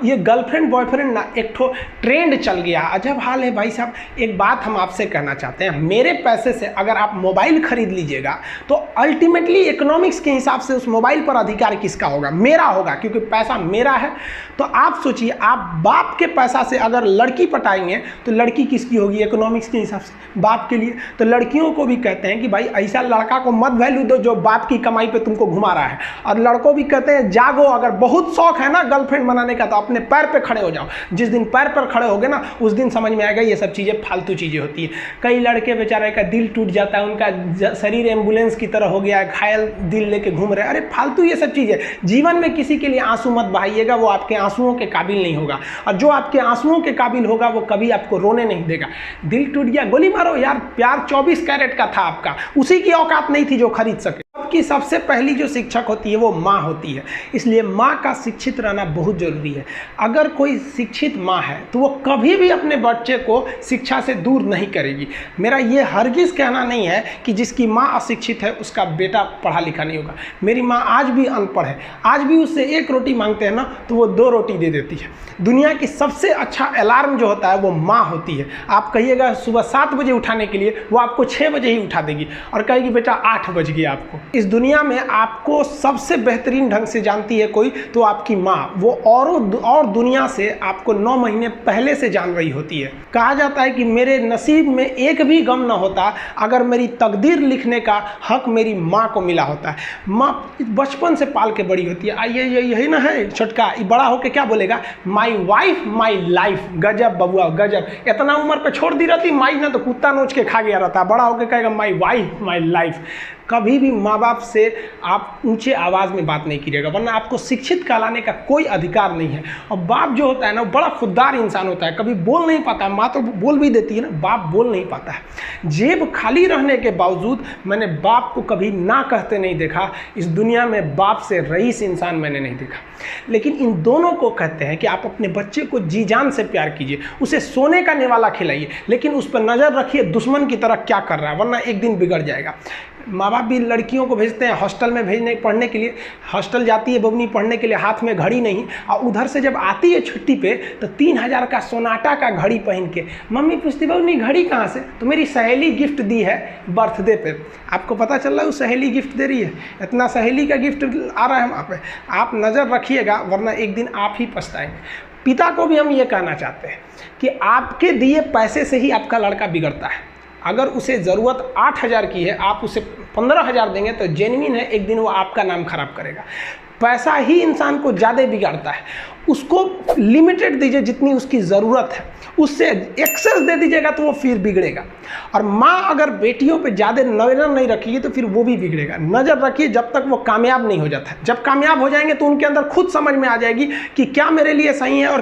ये girlfriend boyfriend ना एक ठो ट्रेंड चल गया, अजब हाल है भाई साहब। एक बात हम आपसे कहना चाहते हैं, मेरे पैसे से अगर आप मोबाइल खरीद लीजिएगा तो अल्टीमेटली इकोनॉमिक्स के हिसाब से उस मोबाइल पर अधिकार किसका होगा? मेरा होगा, क्योंकि पैसा मेरा है। तो आप सोचिए, आप बाप के पैसा से अगर लड़की पटाएंगे तो लड़की किसकी होगी? इकोनॉमिक्स के हिसाब से बाप के लिए। तो लड़कियों को भी कहते हैं कि भाई ऐसा लड़का को मत वैल्यू दो जो बाप की कमाई पे तुमको घुमा रहा है, और लड़कों भी कहते हैं जागो, अगर बहुत शौक है ना गर्लफ्रेंड बनाने का तो अपने पैर पे खड़े हो जाओ। जिस दिन पैर पर खड़े होगे ना उस दिन समझ में आएगा ये सब चीज़ें फालतू चीज़ें होती है। कई लड़के बेचारे का दिल टूट जाता है, उनका शरीर एम्बुलेंस की तरह हो गया है, घायल दिल लेके घूम रहे हैं। अरे फालतू ये सब चीज़ें। जीवन में किसी के लिए आंसू मत बहाइएगा, वो आपके आंसुओं के काबिल नहीं होगा, और जो आपके आंसुओं के काबिल होगा वो कभी आपको रोने नहीं देगा। दिल टूट गया, गोली मारो यार, प्यार 24 कैरेट का था आपका, उसी की औकात नहीं थी जो खरीद सके। की सबसे पहली जो शिक्षक होती है वो माँ होती है, इसलिए माँ का शिक्षित रहना बहुत जरूरी है। अगर कोई शिक्षित माँ है तो वो कभी भी अपने बच्चे को शिक्षा से दूर नहीं करेगी। मेरा ये हरगिज़ कहना नहीं है कि जिसकी माँ अशिक्षित है उसका बेटा पढ़ा लिखा नहीं होगा। मेरी माँ आज भी अनपढ़ है, आज भी उससे एक रोटी मांगते हैं ना तो वो 2 रोटी दे देती है। दुनिया की सबसे अच्छा अलार्म जो होता है वो माँ होती है। आप कहिएगा सुबह 7 बजे उठाने के लिए, वो आपको 6 बजे ही उठा देगी और कहेगी बेटा 8 बज गया आपको। इस दुनिया में आपको सबसे बेहतरीन ढंग से जानती है कोई तो आपकी माँ, वो और दुनिया से आपको 9 महीने पहले से जान रही होती है। कहा जाता है कि मेरे नसीब में एक भी गम ना होता अगर मेरी तकदीर लिखने का हक मेरी माँ को मिला होता है। माँ बचपन से पाल के बड़ी होती है। आइए यही ना है छोटका, बड़ा होके क्या बोलेगा? My wife my life. गजब बबुआ गजब, इतना उम्र पे छोड़ दी रहती माई ना तो कुत्ता नोच के खा गया रहता, बड़ा होके कहेगा माई वाइफ माई लाइफ। कभी भी माँ बाप से आप ऊंचे आवाज़ में बात नहीं कीजिएगा, वरना आपको शिक्षित कहलाने का कोई अधिकार नहीं है। और बाप जो होता है ना बड़ा खुददार इंसान होता है, कभी बोल नहीं पाता है। माँ तो बोल भी देती है ना, बाप बोल नहीं पाता है। जेब खाली रहने के बावजूद मैंने बाप को कभी ना कहते नहीं देखा। इस दुनिया में बाप से रईस इंसान मैंने नहीं देखा। लेकिन इन दोनों को कहते हैं कि आप अपने बच्चे को जी जान से प्यार कीजिए, उसे सोने का निवाला खिलाइए, लेकिन उस पर नज़र रखिए दुश्मन की तरह क्या कर रहा है, वरना एक दिन बिगड़ जाएगा। माँ बाप भी लड़कियों को भेजते हैं हॉस्टल में पढ़ने के लिए। हॉस्टल जाती है बबनी पढ़ने के लिए, हाथ में घड़ी नहीं, और उधर से जब आती है छुट्टी पे तो 3000 का सोनाटा का घड़ी पहन के मम्मी पूछती बबनी घड़ी कहाँ से? तो मेरी सहेली गिफ्ट दी है बर्थडे पे। आपको पता चल रहा है वो सहेली गिफ्ट दे रही है, इतना सहेली का गिफ्ट आ रहा है वहाँ पे। आप नज़र रखिएगा वरना एक दिन आप ही पछताएंगे। पिता को भी हम ये कहना चाहते हैं कि आपके दिए पैसे से ही आपका लड़का बिगड़ता है। अगर उसे ज़रूरत 8000 की है, आप उसे 15000 देंगे तो जेन्युइन है, एक दिन वो आपका नाम खराब करेगा। पैसा ही इंसान को ज़्यादा बिगाड़ता है। उसको लिमिटेड दीजिए जितनी उसकी ज़रूरत है, उससे एक्सेस दे दीजिएगा तो वो फिर बिगड़ेगा। और माँ अगर बेटियों पे ज़्यादा नज़र नहीं रखेगी तो फिर वो भी बिगड़ेगा। नज़र रखिए जब तक वो कामयाब नहीं हो जाता है। जब कामयाब हो जाएंगे तो उनके अंदर खुद समझ में आ जाएगी कि क्या मेरे लिए सही है और